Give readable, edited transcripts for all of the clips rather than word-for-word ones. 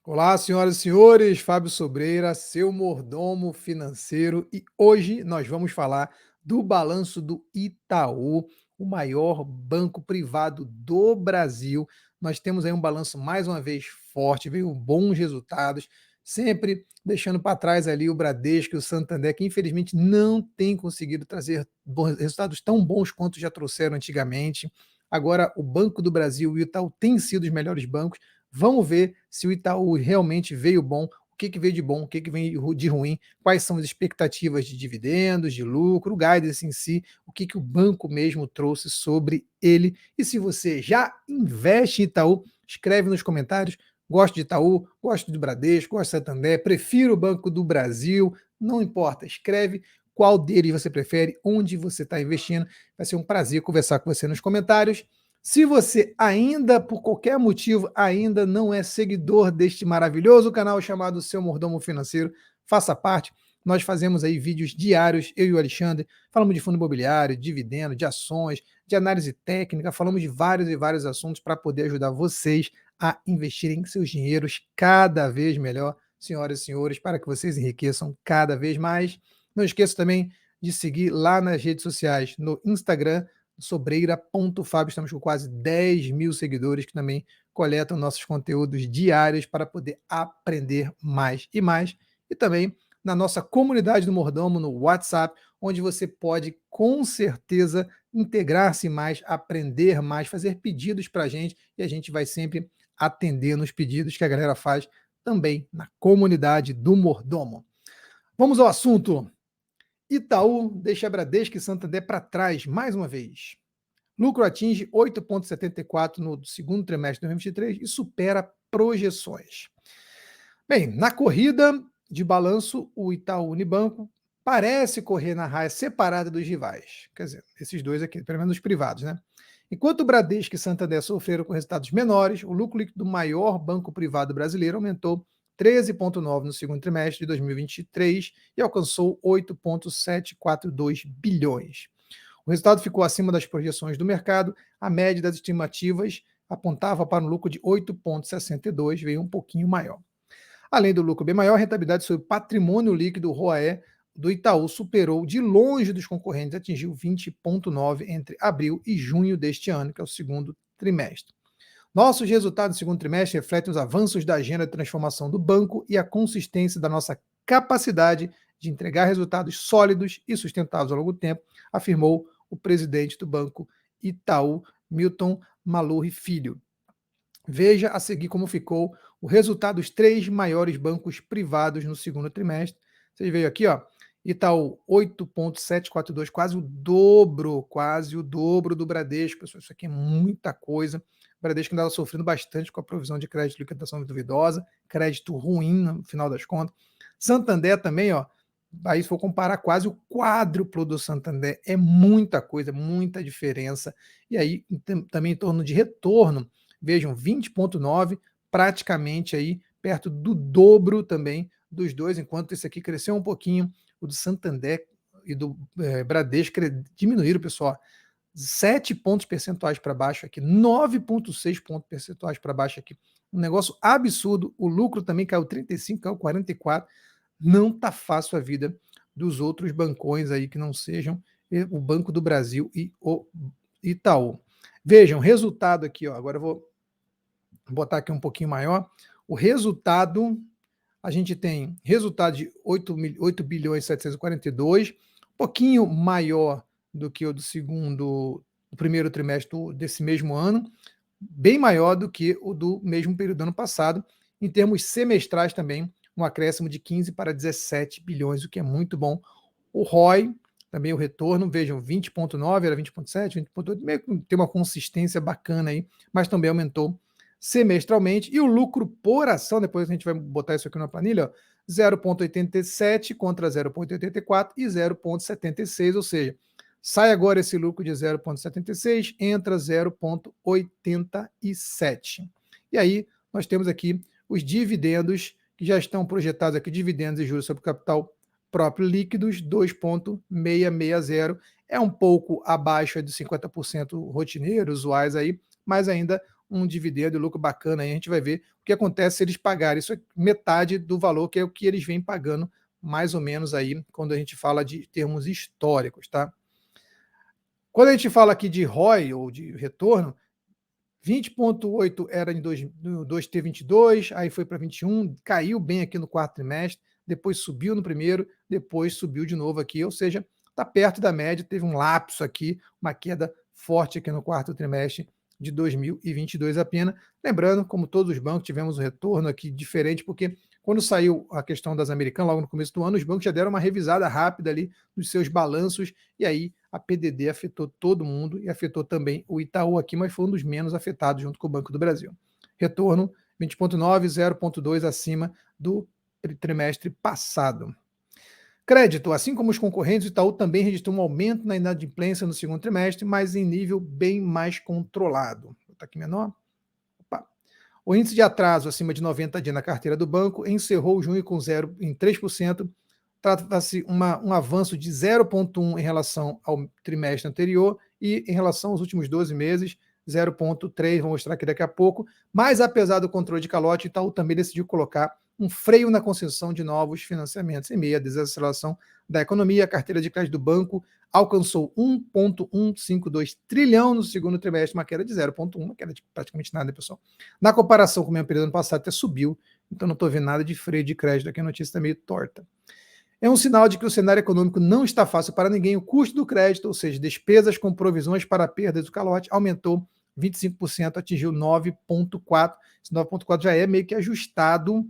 Olá, senhoras e senhores, Fábio Sobreira, seu mordomo financeiro, e hoje nós vamos falar do balanço do Itaú, o maior banco privado do Brasil. Nós temos aí um balanço mais uma vez forte, veio bons resultados, sempre deixando para trás ali o Bradesco e o Santander, que infelizmente não tem conseguido trazer resultados tão bons quanto já trouxeram antigamente. Agora, o Banco do Brasil e o Itaú têm sido os melhores bancos. Vamos ver se o Itaú realmente veio bom, o que veio de bom, o que veio de ruim, quais são as expectativas de dividendos, de lucro, o guidance em si, o que o banco mesmo trouxe sobre ele. E se você já investe em Itaú, escreve nos comentários. Gosto de Itaú, gosto do Bradesco, gosto do Santander, prefiro o Banco do Brasil, não importa, escreve qual deles você prefere, onde você está investindo. Vai ser um prazer conversar com você nos comentários. Se você ainda, por qualquer motivo, ainda não é seguidor deste maravilhoso canal chamado Seu Mordomo Financeiro, faça parte. Nós fazemos aí vídeos diários, eu e o Alexandre, falamos de fundo imobiliário, de dividendo, de ações, de análise técnica, falamos de vários e vários assuntos para poder ajudar vocês a investirem seus dinheiros cada vez melhor, senhoras e senhores, para que vocês enriqueçam cada vez mais. Não esqueça também de seguir lá nas redes sociais, no Instagram, Sobreira.fábio. Estamos com quase 10 mil seguidores que também coletam nossos conteúdos diários para poder aprender mais e mais. E também na nossa comunidade do Mordomo no WhatsApp, onde você pode com certeza integrar-se mais, aprender mais, fazer pedidos para a gente e a gente vai sempre atendendo os pedidos que a galera faz também na comunidade do Mordomo. Vamos ao assunto. Itaú deixa Bradesco e Santander para trás mais uma vez. Lucro atinge 8,74 no segundo trimestre de 2023 e supera projeções. Bem, na corrida de balanço, o Itaú Unibanco parece correr na raia separada dos rivais. Quer dizer, esses dois aqui, pelo menos os privados, né? Enquanto o Bradesco e Santander sofreram com resultados menores, o lucro líquido do maior banco privado brasileiro aumentou 13,9% no segundo trimestre de 2023 e alcançou 8,742 bilhões. O resultado ficou acima das projeções do mercado, a média das estimativas apontava para um lucro de 8,62, veio um pouquinho maior. Além do lucro bem maior, a rentabilidade sobre o patrimônio líquido ROAE do Itaú superou de longe dos concorrentes, atingiu 20,9% entre abril e junho deste ano, que é o segundo trimestre. Nossos resultados do segundo trimestre refletem os avanços da agenda de transformação do banco e a consistência da nossa capacidade de entregar resultados sólidos e sustentáveis ao longo do tempo, afirmou o presidente do Banco Itaú, Milton Malurri Filho. Veja a seguir como ficou o resultado dos três maiores bancos privados no segundo trimestre. Vocês veem aqui, ó, Itaú 8,742, quase o dobro do Bradesco, pessoal. Isso aqui é muita coisa. O Bradesco ainda estava sofrendo bastante com a provisão de crédito de liquidação duvidosa, crédito ruim no final das contas. Santander também, ó, aí se for comparar quase o quádruplo do Santander, é muita coisa, muita diferença. E aí também em torno de retorno, vejam, 20,9, praticamente aí perto do dobro também dos dois, enquanto esse aqui cresceu um pouquinho, o do Santander e do Bradesco diminuíram, pessoal, 7 pontos percentuais para baixo aqui, 9,6 pontos percentuais para baixo aqui. Um negócio absurdo. O lucro também caiu 35, caiu 44. Não tá fácil a vida dos outros bancões aí que não sejam o Banco do Brasil e o Itaú. Vejam, resultado aqui, ó. Agora eu vou botar aqui um pouquinho maior. O resultado, a gente tem resultado de 8 bilhões 742, um pouquinho maior do que o do primeiro trimestre desse mesmo ano, bem maior do que o do mesmo período do ano passado. Em termos semestrais também, um acréscimo de 15 para 17 bilhões, o que é muito bom. O ROI, também o retorno, vejam, 20,9, era 20,7, 20,8, meio que tem uma consistência bacana aí, mas também aumentou semestralmente. E o lucro por ação, depois a gente vai botar isso aqui na planilha, 0,87 contra 0,84 e 0,76, ou seja, sai agora esse lucro de 0,76, entra 0,87. E aí nós temos aqui os dividendos que já estão projetados aqui, dividendos e juros sobre capital próprio líquidos, 2,660. É um pouco abaixo dos 50% rotineiros, usuais aí, mas ainda um dividendo e lucro bacana. Aí a gente vai ver o que acontece se eles pagarem. Isso é metade do valor, que é o que eles vêm pagando, mais ou menos aí, quando a gente fala de termos históricos, tá? Quando a gente fala aqui de ROI, ou de retorno, 20,8 era no 2T22, aí foi para 21, caiu bem aqui no quarto trimestre, depois subiu no primeiro, depois subiu de novo aqui, ou seja, está perto da média, teve um lapso aqui, uma queda forte aqui no quarto trimestre de 2022 apenas. Lembrando, como todos os bancos, tivemos um retorno aqui diferente, porque quando saiu a questão das Americanas, logo no começo do ano, os bancos já deram uma revisada rápida ali nos seus balanços, e aí a PDD afetou todo mundo e afetou também o Itaú aqui, mas foi um dos menos afetados junto com o Banco do Brasil. Retorno 20,9, 0,2 acima do trimestre passado. Crédito, assim como os concorrentes, o Itaú também registrou um aumento na inadimplência no segundo trimestre, mas em nível bem mais controlado. Vou botar aqui menor. Opa. O índice de atraso acima de 90 dias na carteira do banco encerrou junho com 0,3%. Trata-se um avanço de 0,1 em relação ao trimestre anterior e em relação aos últimos 12 meses, 0,3, vou mostrar aqui daqui a pouco. Mas apesar do controle de calote, o Itaú também decidiu colocar um freio na concessão de novos financiamentos. Em meio à desaceleração da economia, a carteira de crédito do banco alcançou 1,152 trilhão no segundo trimestre, uma queda de 0,1, uma queda de praticamente nada, pessoal. Na comparação com o mesmo período ano passado, até subiu, então não estou vendo nada de freio de crédito aqui, a notícia está meio torta. É um sinal de que o cenário econômico não está fácil para ninguém. O custo do crédito, ou seja, despesas com provisões para perdas do calote, aumentou 25%, atingiu 9,4%. Esse 9,4% já é meio que ajustado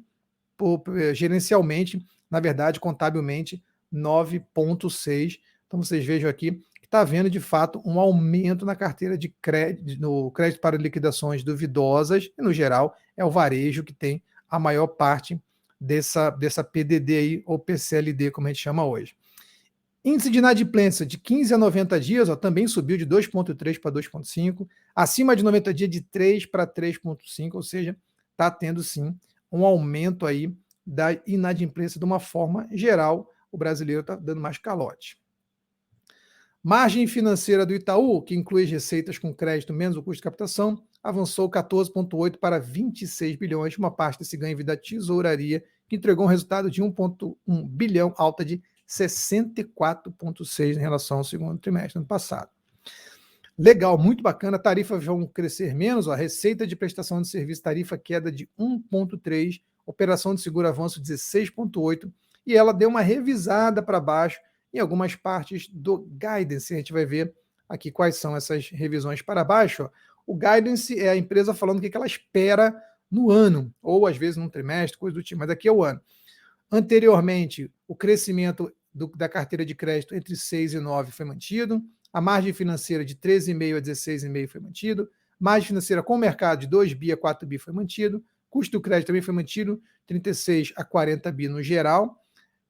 gerencialmente, na verdade, contabilmente, 9,6%. Então vocês vejam aqui que está havendo, de fato, um aumento na carteira de crédito, no crédito para liquidações duvidosas, e, no geral, é o varejo que tem a maior parte dessa PDD aí, ou PCLD, como a gente chama hoje. Índice de inadimplência de 15 a 90 dias, ó, também subiu de 2,3 para 2,5, acima de 90 dias de 3 para 3,5, ou seja, está tendo sim um aumento aí da inadimplência de uma forma geral. O brasileiro está dando mais calote. Margem financeira do Itaú, que inclui as receitas com crédito menos o custo de captação, avançou 14,8 para 26 bilhões, uma parte desse ganho veio da tesouraria, que entregou um resultado de 1,1 bilhão, alta de 64,6 em relação ao segundo trimestre do ano passado. Legal, muito bacana. Tarifas vão crescer menos, ó, receita de prestação de serviço, tarifa queda de 1,3, operação de seguro avanço 16,8, e ela deu uma revisada para baixo em algumas partes do guidance. A gente vai ver aqui quais são essas revisões para baixo. Ó. O guidance é a empresa falando o que ela espera no ano, ou às vezes num trimestre, coisa do tipo, mas aqui é o ano. Anteriormente, o crescimento da carteira de crédito entre 6 e 9 foi mantido, a margem financeira de 13,5 a 16,5 foi mantido, margem financeira com o mercado de 2 bi a 4 bi foi mantido, custo do crédito também foi mantido, 36 a 40 bi no geral.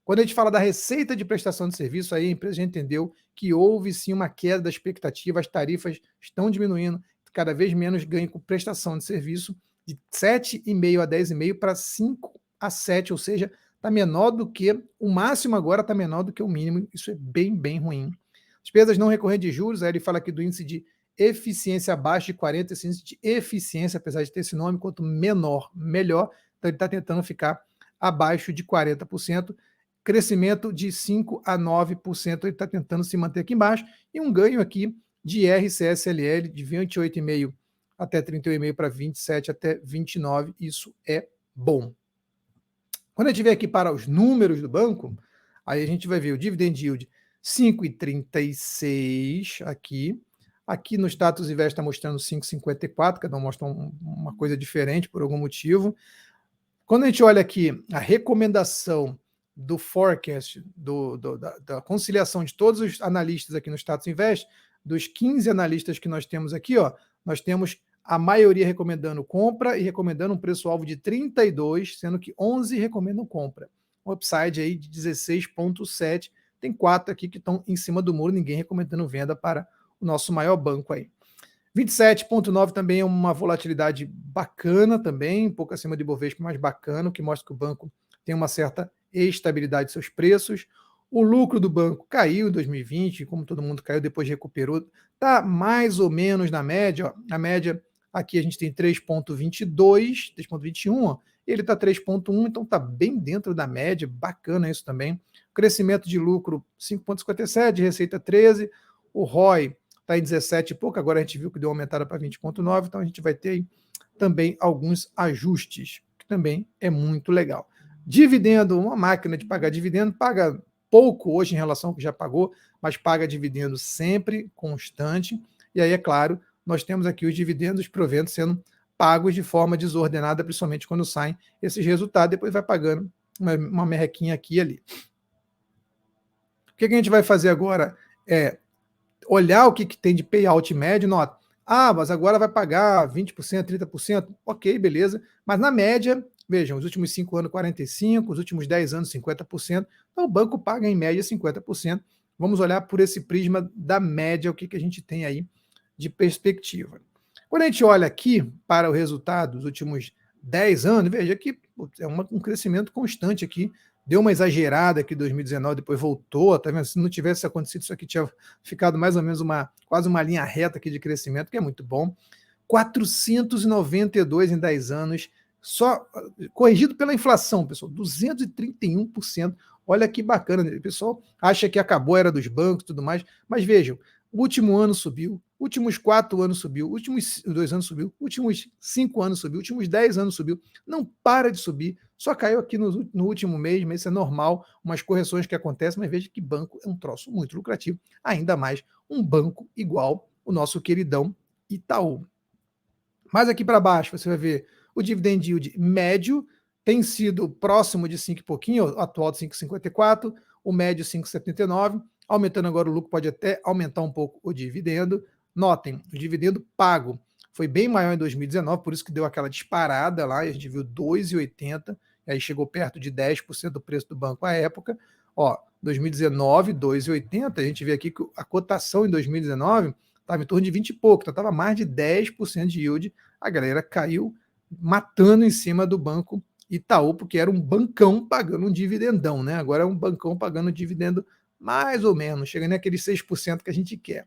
Quando a gente fala da receita de prestação de serviço, aí a empresa já entendeu que houve sim uma queda da expectativa, as tarifas estão diminuindo, cada vez menos ganho com prestação de serviço, de 7,5 a 10,5 para 5 a 7, ou seja, está menor do que, o máximo agora está menor do que o mínimo, isso é bem, bem ruim. Despesas não recorrentes de juros, aí ele fala aqui do índice de eficiência abaixo de 40, esse índice de eficiência, apesar de ter esse nome, quanto menor, melhor, então ele está tentando ficar abaixo de 40%, crescimento de 5 a 9%, ele está tentando se manter aqui embaixo, e um ganho aqui de RCSLL de 28,5 até 31,5 para 27 até 29, isso é bom. Quando a gente vier aqui para os números do banco, aí a gente vai ver o dividend yield 5,36 aqui. Aqui no status invest está mostrando 5,54, cada um mostra uma coisa diferente por algum motivo. Quando a gente olha aqui a recomendação do forecast, da conciliação de todos os analistas aqui no status invest, dos 15 analistas que nós temos aqui, ó, nós temos a maioria recomendando compra e recomendando um preço-alvo de 32, sendo que 11 recomendam compra. Um upside aí de 16,7. Tem 4 aqui que estão em cima do muro, ninguém recomendando venda para o nosso maior banco aí. 27,9 também é uma volatilidade bacana também, um pouco acima de Bovespa, mas bacana, o que mostra que o banco tem uma certa estabilidade de seus preços. O lucro do banco caiu em 2020, como todo mundo caiu, depois recuperou. Está mais ou menos na média. Ó, a média Aqui a gente tem 3,22, 3,21, ó, ele está 3,1, então está bem dentro da média, bacana isso também. Crescimento de lucro 5,57, receita 13, o ROI está em 17 e pouco, agora a gente viu que deu uma aumentada para 20,9, então a gente vai ter aí também alguns ajustes, que também é muito legal. Dividendo, uma máquina de pagar dividendo, paga pouco hoje em relação ao que já pagou, mas paga dividendo sempre constante. E aí, é claro, nós temos aqui os dividendos, proventos sendo pagos de forma desordenada, principalmente quando saem esses resultados, depois vai pagando uma merrequinha aqui e ali. O que a gente vai fazer agora é olhar o que tem de payout médio, nota. Ah, mas agora vai pagar 20%, 30%, ok, beleza. Mas na média, vejam, os últimos 5 anos 45%, os últimos 10 anos 50%. Então o banco paga em média 50%. Vamos olhar por esse prisma da média, o que a gente tem aí de perspectiva. Quando a gente olha aqui para o resultado dos últimos 10 anos, veja que é um crescimento constante aqui. Deu uma exagerada aqui em 2019, depois voltou, tá vendo? Se não tivesse acontecido isso aqui, tinha ficado mais ou menos quase uma linha reta aqui de crescimento, que é muito bom. 492 em 10 anos, só corrigido pela inflação, pessoal, 231%. Olha que bacana, o pessoal acha que acabou a era dos bancos e tudo mais, mas vejam, o último ano subiu, últimos 4 anos subiu, últimos 2 anos subiu, últimos 5 anos subiu, últimos 10 anos subiu, não para de subir, só caiu aqui no último mês, mas isso é normal, umas correções que acontecem, mas veja que banco é um troço muito lucrativo, ainda mais um banco igual o nosso queridão Itaú. Mais aqui para baixo você vai ver o dividend yield médio, tem sido próximo de 5 e pouquinho, atual de 5,54, o médio 5,79, aumentando agora o lucro, pode até aumentar um pouco o dividendo. Notem, o dividendo pago foi bem maior em 2019, por isso que deu aquela disparada lá, a gente viu 2,80, aí chegou perto de 10% do preço do banco à época. Ó, 2019, 2,80, a gente vê aqui que a cotação em 2019 estava em torno de 20 e pouco, então estava mais de 10% de yield, a galera caiu matando em cima do banco Itaú, porque era um bancão pagando um dividendão, né? Agora é um bancão pagando dividendo mais ou menos, chega naqueles 6% que a gente quer.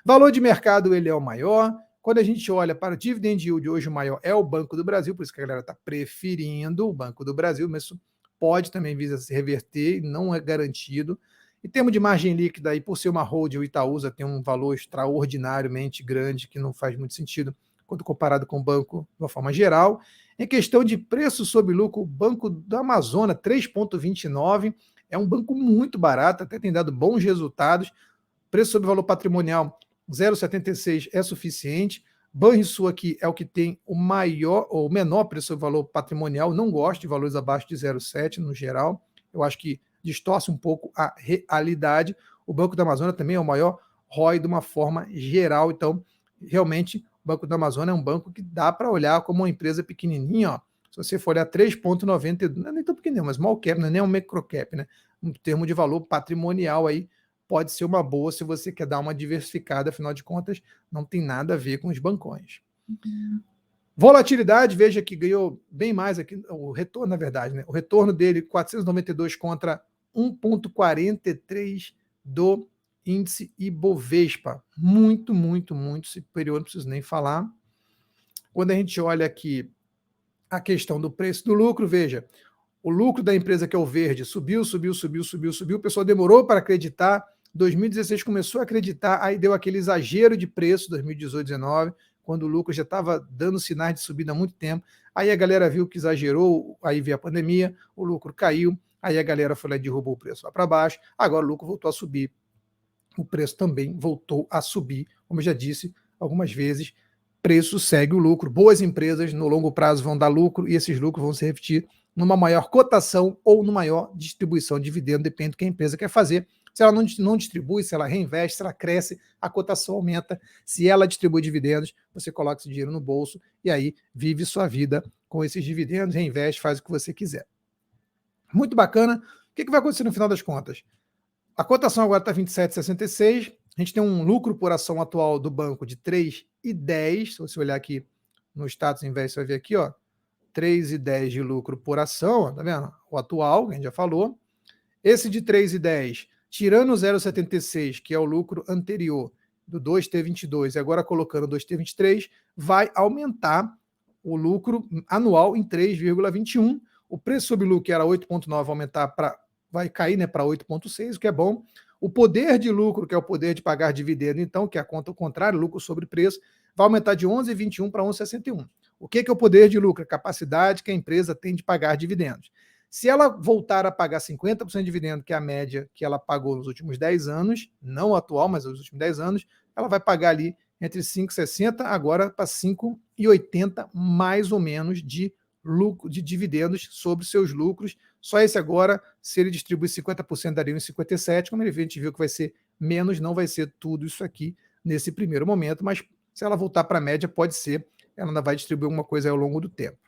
Valor de mercado, ele é o maior. Quando a gente olha para o dividend yield, hoje o maior é o Banco do Brasil, por isso que a galera está preferindo o Banco do Brasil, mas isso pode também vir a se reverter, não é garantido. Em termos de margem líquida, aí, por ser uma hold, o Itaúsa tem um valor extraordinariamente grande, que não faz muito sentido quando comparado com o banco de uma forma geral. Em questão de preço sobre lucro, o Banco do Amazonas, 3,29, é um banco muito barato, até tem dado bons resultados. Preço sobre valor patrimonial, 0,76 é suficiente. Banrisul aqui é o que tem o maior ou menor preço sobre valor patrimonial. Não gosto de valores abaixo de 0,7 no geral. Eu acho que distorce um pouco a realidade. O Banco da Amazônia também é o maior ROI de uma forma geral. Então, realmente, o Banco da Amazônia é um banco que dá para olhar como uma empresa pequenininha. Ó. Se você for olhar 3,92, não é nem tão pequenininho, mas small cap, não é nem um micro cap, né? Um termo de valor patrimonial aí, pode ser uma boa se você quer dar uma diversificada, afinal de contas, não tem nada a ver com os bancões. Volatilidade, veja que ganhou bem mais aqui, o retorno, na verdade, né? O retorno dele, 492 contra 1,43 do índice Ibovespa. Muito, muito, muito superior, não preciso nem falar. Quando a gente olha aqui a questão do preço do lucro, veja, o lucro da empresa que é o verde subiu, subiu, subiu, subiu, subiu, o pessoal demorou para acreditar, 2016 começou a acreditar, aí deu aquele exagero de preço, 2018, 2019, quando o lucro já estava dando sinais de subida há muito tempo, aí a galera viu que exagerou, aí veio a pandemia, o lucro caiu, aí a galera foi lá e derrubou o preço lá para baixo, agora o lucro voltou a subir, o preço também voltou a subir, como eu já disse algumas vezes, preço segue o lucro, boas empresas no longo prazo vão dar lucro e esses lucros vão se repetir numa maior cotação ou numa maior distribuição de dividendo, depende do que a empresa quer fazer. Se ela não distribui, se ela reinveste, se ela cresce, a cotação aumenta. Se ela distribui dividendos, você coloca esse dinheiro no bolso e aí vive sua vida com esses dividendos, reinveste, faz o que você quiser. Muito bacana. O que vai acontecer no final das contas? A cotação agora está 27,66. A gente tem um lucro por ação atual do banco de 3,10. Se você olhar aqui no status invest, você vai ver aqui, ó, 3,10 de lucro por ação, ó, tá vendo? O atual, que a gente já falou. Esse de 3,10, tirando o 0,76, que é o lucro anterior, do 2T22 e agora colocando 2T23, vai aumentar o lucro anual em 3,21. O preço sobre lucro, que era 8,9, vai cair, né, para 8,6, o que é bom. O poder de lucro, que é o poder de pagar dividendo, então, que é a conta ao contrário, lucro sobre preço, vai aumentar de 11,21 para 11,61. O que é o poder de lucro? A capacidade que a empresa tem de pagar dividendos. Se ela voltar a pagar 50% de dividendo, que é a média que ela pagou nos últimos 10 anos, não atual, mas nos últimos 10 anos, ela vai pagar ali entre 5,60 agora para 5,80 mais ou menos de lucro, de dividendos sobre seus lucros. Só esse agora, se ele distribui 50%, daria uns 57, como a gente viu que vai ser menos, não vai ser tudo isso aqui nesse primeiro momento, mas se ela voltar para a média, pode ser, ela ainda vai distribuir alguma coisa ao longo do tempo.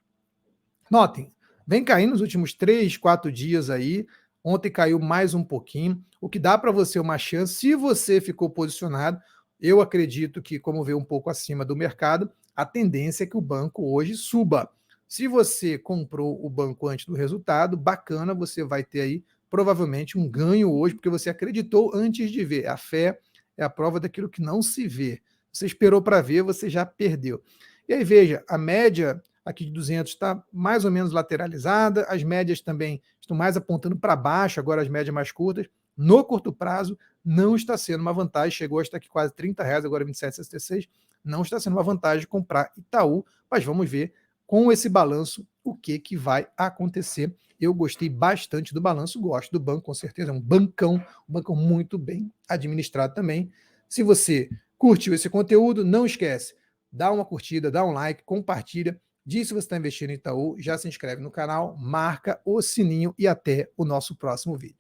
Notem, vem caindo nos últimos 3, 4 dias aí, ontem caiu mais um pouquinho, o que dá para você uma chance, se você ficou posicionado, eu acredito que, como veio um pouco acima do mercado, a tendência é que o banco hoje suba. Se você comprou o banco antes do resultado, bacana, você vai ter aí provavelmente um ganho hoje, porque você acreditou antes de ver. A fé é a prova daquilo que não se vê. Você esperou para ver, você já perdeu. E aí, veja, a média aqui de 200 está mais ou menos lateralizada, as médias também estão mais apontando para baixo, agora as médias mais curtas. No curto prazo, não está sendo uma vantagem, chegou a estar aqui quase R$ 30, agora 27,66, não está sendo uma vantagem comprar Itaú, mas vamos ver com esse balanço o que vai acontecer. Eu gostei bastante do balanço, gosto do banco, com certeza, é um bancão muito bem administrado também. Se você curtiu esse conteúdo, não esquece, dá uma curtida, dá um like, compartilha, diz se você está investindo em Itaú, já se inscreve no canal, marca o sininho e até o nosso próximo vídeo.